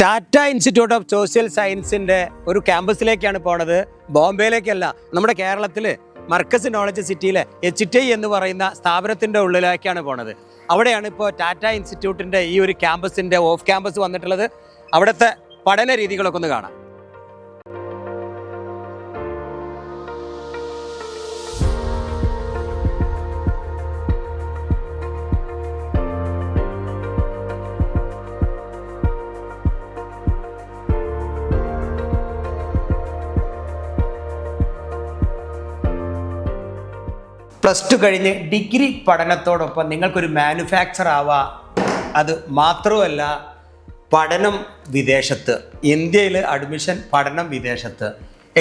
Tata institute of social സയൻസിൻ്റെ ഒരു ക്യാമ്പസിലേക്കാണ് പോണത്. ബോംബെയിലേക്കല്ല, നമ്മുടെ കേരളത്തിൽ മർക്കസ് നോളജ് സിറ്റിയിലെ HTI എന്ന് പറയുന്ന സ്ഥാപനത്തിൻ്റെ ഉള്ളിലേക്കാണ് പോണത്. അവിടെയാണ് ഇപ്പോൾ ടാറ്റ ഇൻസ്റ്റിറ്റ്യൂട്ടിൻ്റെ ഈ ഒരു ക്യാമ്പസിൻ്റെ ഓഫ് ക്യാമ്പസ് വന്നിട്ടുള്ളത്. അവിടുത്തെ പഠന രീതികളൊക്കെ ഒന്ന് കാണാം. +2 കഴിഞ്ഞ് ഡിഗ്രി പഠനത്തോടൊപ്പം നിങ്ങൾക്കൊരു മാനുഫാക്ചർ ആവാം. അത് മാത്രമല്ല, പഠനം വിദേശത്ത്, ഇന്ത്യയിൽ അഡ്മിഷൻ, പഠനം വിദേശത്ത്,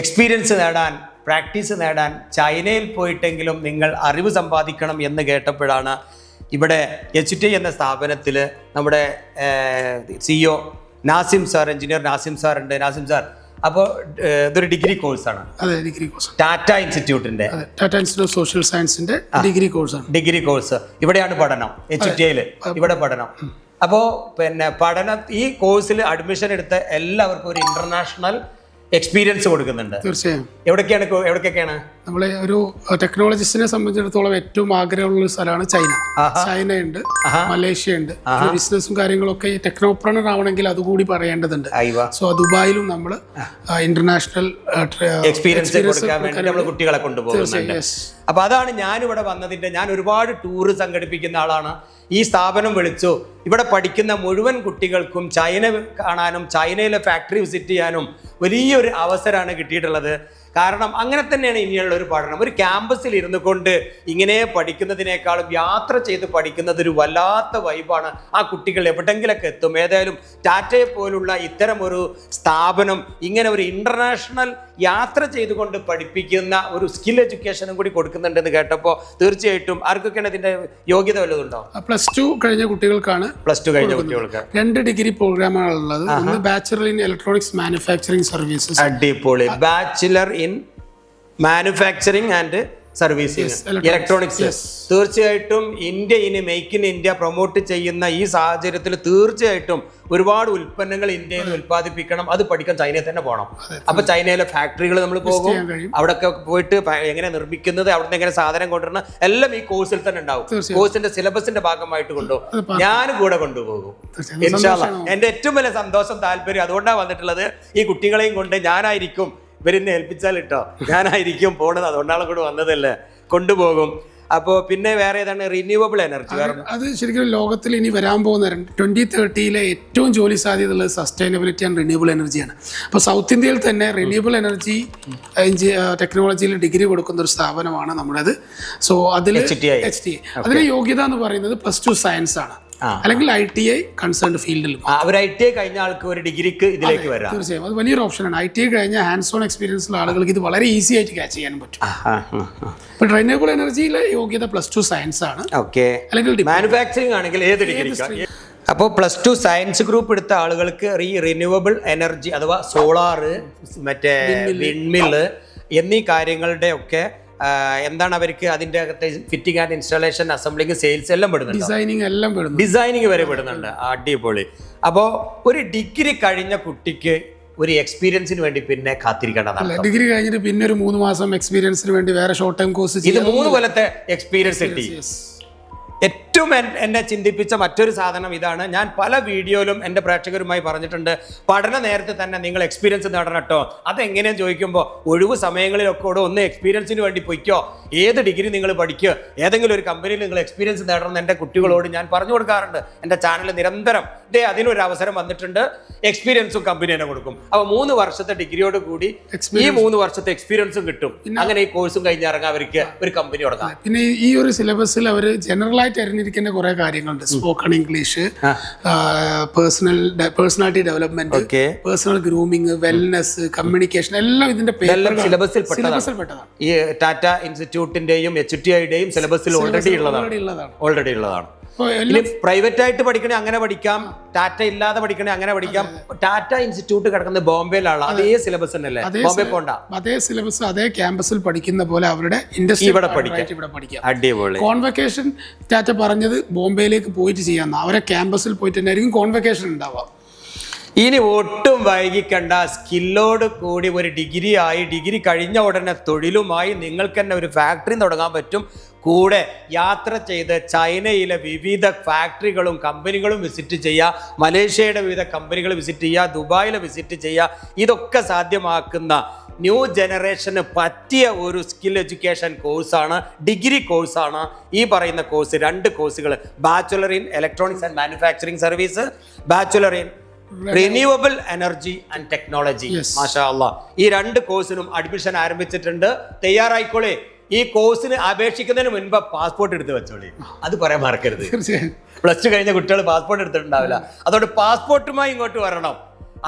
എക്സ്പീരിയൻസ് നേടാൻ, പ്രാക്ടീസ് നേടാൻ ചൈനയിൽ പോയിട്ടെങ്കിലും നിങ്ങൾ അറിവ് സമ്പാദിക്കണം എന്ന് കേട്ടപ്പോഴാണ് ഇവിടെ HTI എന്ന സ്ഥാപനത്തിൽ നമ്മുടെ CEO Nazim sir, engineer Nazim sir ഉണ്ട്. നാസിം സാർ, അപ്പോൾ ഇതൊരു ഡിഗ്രി കോഴ്സാണ്. അതെ, ഡിഗ്രി കോഴ്സ്. ടാറ്റ ഇൻസ്റ്റിറ്റ്യൂട്ടിന്റെ, ടാറ്റ ഇൻസ്റ്റിറ്റ്യൂട്ട് ഓഫ് സോഷ്യൽ സയൻസിന്റെ ഡിഗ്രി കോഴ്സാണ്. ഡിഗ്രി കോഴ്സ് ഇവിടെയാണ് പഠനം, HTIയിൽ ഇവിടെ പഠനം. അപ്പോൾ ഈ കോഴ്സിൽ അഡ്മിഷൻ എടുത്ത എല്ലാവർക്കും ഒരു ഇന്റർനാഷണൽ എക്സ്പീരിയൻസ് കൊടുക്കുന്നുണ്ട്. തീർച്ചയായും. എവിടേക്കൊക്കെയാണ്? നമ്മളെ ഒരു ടെക്നോളജിസ്റ്റിനെ സംബന്ധിച്ചിടത്തോളം ഏറ്റവും ആഗ്രഹമുള്ള ഒരു സ്ഥലമാണ് ചൈന. ചൈനയുണ്ട്, മലേഷ്യ ഉണ്ട്. ബിസിനസ്സും കാര്യങ്ങളൊക്കെ ഈ ടെക്നോപ്രനർ ആവണമെങ്കിൽ അതുകൂടി പറയേണ്ടതുണ്ട്. സോ ദുബായിലും നമ്മൾ ഇന്റർനാഷണൽ എക്സ്പീരിയൻസ് കൊടുക്കാൻ വേണ്ടി നമ്മൾ കുട്ടികളെ കൊണ്ടുപോകുന്നുണ്ട്. അപ്പൊ അതാണ് ഞാനിവിടെ വന്നതിന്റെ, ഞാൻ ഒരുപാട് ടൂറ് സംഘടിപ്പിക്കുന്ന ആളാണ്. ഈ സ്ഥാപനം വിളിച്ചു, ഇവിടെ പഠിക്കുന്ന മുഴുവൻ കുട്ടികൾക്കും ചൈന കാണാനും ചൈനയിലെ ഫാക്ടറി വിസിറ്റ് ചെയ്യാനും വലിയൊരു അവസരമാണ് കിട്ടിയിട്ടുള്ളത്. കാരണം അങ്ങനെ തന്നെയാണ് ഇനിയുള്ള ഒരു പഠനം. ഒരു ക്യാമ്പസിൽ ഇരുന്നു കൊണ്ട് ഇങ്ങനെ പഠിക്കുന്നതിനേക്കാളും യാത്ര ചെയ്ത് പഠിക്കുന്നത് ഒരു വല്ലാത്ത വൈബാണ്. ആ കുട്ടികൾ എവിടെങ്കിലൊക്കെ എത്തും. ഏതായാലും ടാറ്റയെ പോലുള്ള ഇത്തരം ഒരു സ്ഥാപനം ഇങ്ങനെ ഒരു ഇന്റർനാഷണൽ യാത്ര ചെയ്തുകൊണ്ട് പഠിപ്പിക്കുന്ന ഒരു സ്കിൽ എഡ്യൂക്കേഷനും കൂടി കൊടുക്കുന്നുണ്ടെന്ന് കേട്ടപ്പോൾ തീർച്ചയായിട്ടും ആർക്കൊക്കെയാണ് ഇതിന്റെ യോഗ്യത വല്ലതുണ്ടോ? +2 കഴിഞ്ഞ കുട്ടികൾക്കാണ്. +2 കഴിഞ്ഞ കുട്ടികൾക്ക് 2 ഡിഗ്രി പ്രോഗ്രാമാണ് ഉള്ളത്. ഒന്ന് bachelor in electronics manufacturing services. അടിപൊളി. Bachelor in manufacturing and servicing electronics. തീർച്ചയായിട്ടും India make in India promote ചെയ്യുന്ന ഈ സാഹചര്യത്തിൽ തീർച്ചയായിട്ടും ഒരുപാട് ഉൽപ്പന്നങ്ങൾ ഇന്ത്യയിൽ ഉൽപ്പാദിപ്പിക്കണം. അത് പഠിക്കാൻ ചൈനയിൽ തന്നെ പോകണം. അപ്പൊ ചൈനയിലെ ഫാക്ടറികൾ നമ്മൾ പോകും, അവിടെയൊക്കെ പോയിട്ട് എങ്ങനെ നിർമ്മിക്കുന്നത്, അവിടുന്ന് എങ്ങനെ സാധനം കൊണ്ടുവരണം, എല്ലാം ഈ കോഴ്സിൽ തന്നെ ഉണ്ടാവും. കോഴ്സിന്റെ സിലബസിന്റെ ഭാഗമായിട്ട് കൊണ്ടുപോകും. ഞാൻ കൂടെ കൊണ്ടുപോകും ഇൻഷാല്ലാ. എന്റെ ഏറ്റവും വലിയ സന്തോഷം, താല്പര്യം അതുകൊണ്ടാണ് വന്നിട്ടുള്ളത്. ഈ കുട്ടികളെയും കൊണ്ട് ഞാനായിരിക്കും, ഇവരെന്നെ ഏൽപ്പിച്ചാൽ കേട്ടോ, ഞാനായിരിക്കും പോണത്. അതുകൊണ്ടാണ് കൂടെ വന്നതല്ലേ, കൊണ്ടുപോകും. അപ്പോൾ പിന്നെ വേറെ ഏതാണ്? Renewable energy. അത് ശരിക്കും ലോകത്തിൽ ഇനി വരാൻ പോകുന്ന 2030 ഏറ്റവും ജോലി സാധ്യത ഉള്ളത് സസ്റ്റൈനബിലിറ്റി ആൻഡ് റിന്യൂവബിൾ എനർജിയാണ്. അപ്പോൾ സൗത്ത് ഇന്ത്യയിൽ തന്നെ റിന്യൂവബിൾ എനർജി ടെക്നോളജിയിൽ ഡിഗ്രി കൊടുക്കുന്ന ഒരു സ്ഥാപനമാണ് നമ്മുടേത്. സോ അതിൽ HTI അതിലെ യോഗ്യത എന്ന് പറയുന്നത് +2 സയൻസ് ആണ്, അല്ലെങ്കിൽ ITI കൺസേൺഡ് ഫീൽഡിൽ. ITI കഴിഞ്ഞ ആൾക്ക് ഒരു ഡിഗ്രിക്ക് ഇതിലേക്ക് വരാം. തീർച്ചയായും അത് വലിയൊരു ഓപ്ഷനാണ്. ITI കഴിഞ്ഞ ഹാൻഡ്സ് ഓൺ എക്സ്പീരിയൻസ് ഉള്ള ആളുകൾക്ക് ഇത് വളരെ ഈസി ആയിട്ട് ക്യാച്ച് ചെയ്യാൻ പറ്റും. ഇപ്പൊ റിന്യൂവബിൾ എനർജിയിലെ യോഗ്യത +2 സയൻസ് ആണ്. അല്ലെങ്കിൽ മാനുഫാക്ചറിംഗ് ആണെങ്കിൽ ഏത് ഡിഗ്രി. അപ്പോൾ +2 സയൻസ് ഗ്രൂപ്പ് എടുത്ത ആളുകൾക്ക് റിന്യൂവബിൾ എനർജി അഥവാ സോളാർ, മറ്റേ വിൻഡ്മില്ല് എന്നീ കാര്യങ്ങളുടെ ഒക്കെ എന്താണ് അവർക്ക് അതിൻ്റെ അകത്ത് fitting and installation, assembling, sales എല്ലാം പെടുന്നുണ്ട്. ഡിസൈനിങ് വരെ പെടുന്നുണ്ട്. അടിപൊളി. അപ്പോൾ ഒരു ഡിഗ്രി കഴിഞ്ഞ കുട്ടിക്ക് ഒരു എക്സ്പീരിയൻസിന് വേണ്ടി പിന്നെ കാത്തിരിക്കേണ്ടതാണ്. ഡിഗ്രി കഴിഞ്ഞിട്ട് പിന്നെ ഒരു 3 മാസം എക്സ്പീരിയൻസിന് വേണ്ടി വേറെ ഷോർട്ട് ടൈം കോഴ്സ്. ഇത് 3 കൊല്ലത്തെ എക്സ്പീരിയൻസ് കിട്ടി. ഏറ്റവും എന്നെ ചിന്തിപ്പിച്ച മറ്റൊരു സാധനം ഇതാണ്. ഞാൻ പല വീഡിയോയിലും എൻ്റെ പ്രേക്ഷകരുമായി പറഞ്ഞിട്ടുണ്ട്, പഠന നേരത്തെ തന്നെ നിങ്ങൾ എക്സ്പീരിയൻസ് നേടണം കേട്ടോ. അതെങ്ങനെയാണെന്ന് ചോദിക്കുമ്പോൾ ഒഴിവ് സമയങ്ങളിലൊക്കെ കൂടെ ഒന്ന് എക്സ്പീരിയൻസിന് വേണ്ടി പൊയ്ക്കോ. ഏത് ഡിഗ്രി നിങ്ങൾ പഠിക്കുക, ഏതെങ്കിലും ഒരു കമ്പനിയിൽ നിങ്ങൾ എക്സ്പീരിയൻസ് നേടണം എന്ന് എൻ്റെ കുട്ടികളോട് ഞാൻ പറഞ്ഞു കൊടുക്കാറുണ്ട്. എൻ്റെ ചാനൽ നിരന്തരം അതിനൊരു അവസരം വന്നിട്ടുണ്ട്. എക്സ്പീരിയൻസും കമ്പനി തന്നെ കൊടുക്കും. അപ്പോൾ 3 വർഷത്തെ ഡിഗ്രിയോട് കൂടി ഈ 3 വർഷത്തെ എക്സ്പീരിയൻസും കിട്ടും. അങ്ങനെ ഈ കോഴ്സും കഴിഞ്ഞിറങ്ങാൻ അവർക്ക് ഒരു കമ്പനി തുടങ്ങാം. പിന്നെ ഈ ഒരു സിലബസിൽ അവർ ജനറൽ ആയിട്ട് അറിഞ്ഞിരിക്കുന്ന കുറെ കാര്യങ്ങളുണ്ട്. Spoken English, personality development, personal grooming, wellness, communication എല്ലാം ഇതിന്റെ സിലബസിൽ പെട്ടതാണ്. ഈ ടാറ്റ ഇൻസ്റ്റിറ്റ്യൂട്ടിന്റെയും HTIയുടെയും സിലബസിൽ ഓൾറെഡി ഉള്ളതാണ്. പ്രൈവറ്റ് ആയിട്ട് പഠിക്കണേ അങ്ങനെ പഠിക്കാം, ടാറ്റ ഇല്ലാതെ പഠിക്കണേ അങ്ങനെ പഠിക്കാം. ടാറ്റ ഇൻസ്റ്റിറ്റ്യൂട്ട് കിടക്കുന്നത് ബോംബെയിലാണ്. അതേ സിലബസ് തന്നെയല്ലേ? ബോംബെ പോണ്ട, അതേ സിലബസ് അതേ ക്യാമ്പസിൽ പഠിക്കുന്ന പോലെ അവരുടെ ഇൻഡസ്ട്രി ഇവിടെ പഠിക്കാം. അടിപൊളി. കോൺവെക്കേഷൻ ടാറ്റ പറഞ്ഞത് ബോംബെയിലേക്ക് പോയിട്ട് ചെയ്യാം. അവരെ ക്യാമ്പസിൽ പോയിട്ട് തന്നെ ആയിരിക്കും കോൺവെക്കേഷൻ ഉണ്ടാവുക. ഇനി ഒട്ടും വൈകിക്കണ്ട, സ്കില്ലോട് കൂടി ഒരു ഡിഗ്രി കഴിഞ്ഞ ഉടനെ തൊഴിലുമായി നിങ്ങൾക്ക് തന്നെ ഒരു ഫാക്ടറി തുടങ്ങാൻ പറ്റും. കൂടെ യാത്ര ചെയ്ത് ചൈനയിലെ വിവിധ ഫാക്ടറികളും കമ്പനികളും വിസിറ്റ് ചെയ്യുക, മലേഷ്യയുടെ വിവിധ കമ്പനികൾ വിസിറ്റ് ചെയ്യുക, ദുബായിൽ വിസിറ്റ് ചെയ്യുക. ഇതൊക്കെ സാധ്യമാക്കുന്ന ന്യൂ ജനറേഷന് പറ്റിയ ഒരു സ്കിൽ എഡ്യൂക്കേഷൻ കോഴ്സാണ്, ഡിഗ്രി കോഴ്സാണ് ഈ പറയുന്ന കോഴ്സ്. 2 കോഴ്സുകൾ, bachelor in electronics and manufacturing service, bachelor in renewable energy and technology. മാഷാ അല്ലാഹ്, ഈ 2 കോഴ്സിനും അഡ്മിഷൻ ആരംഭിച്ചിട്ടുണ്ട്. തയ്യാറായിക്കോളെ. ഈ കോഴ്സിന് അപേക്ഷിക്കുന്നതിന് മുൻപ് പാസ്പോർട്ട് എടുത്ത് വെച്ചോളി, അത് പറയാൻ മറക്കരുത്. +2 കഴിഞ്ഞ കുട്ടികൾ പാസ്പോർട്ട് എടുത്തിട്ടുണ്ടാവില്ല, അതുകൊണ്ട് പാസ്പോർട്ടുമായി ഇങ്ങോട്ട് വരണം.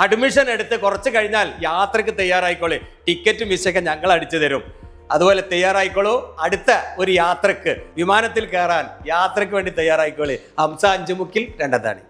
അഡ്മിഷൻ എടുത്ത് കുറച്ച് കഴിഞ്ഞാൽ യാത്രക്ക് തയ്യാറായിക്കോളെ. ടിക്കറ്റും വിസയൊക്കെ ഞങ്ങൾ അടിച്ചു തരും. അതുപോലെ തയ്യാറായിക്കോളൂ. അടുത്ത ഒരു യാത്രക്ക് വിമാനത്തിൽ കയറാൻ യാത്രക്ക് വേണ്ടി തയ്യാറായിക്കോളെ. ഹംസ 5 മുക്കിൽ 2 താണി.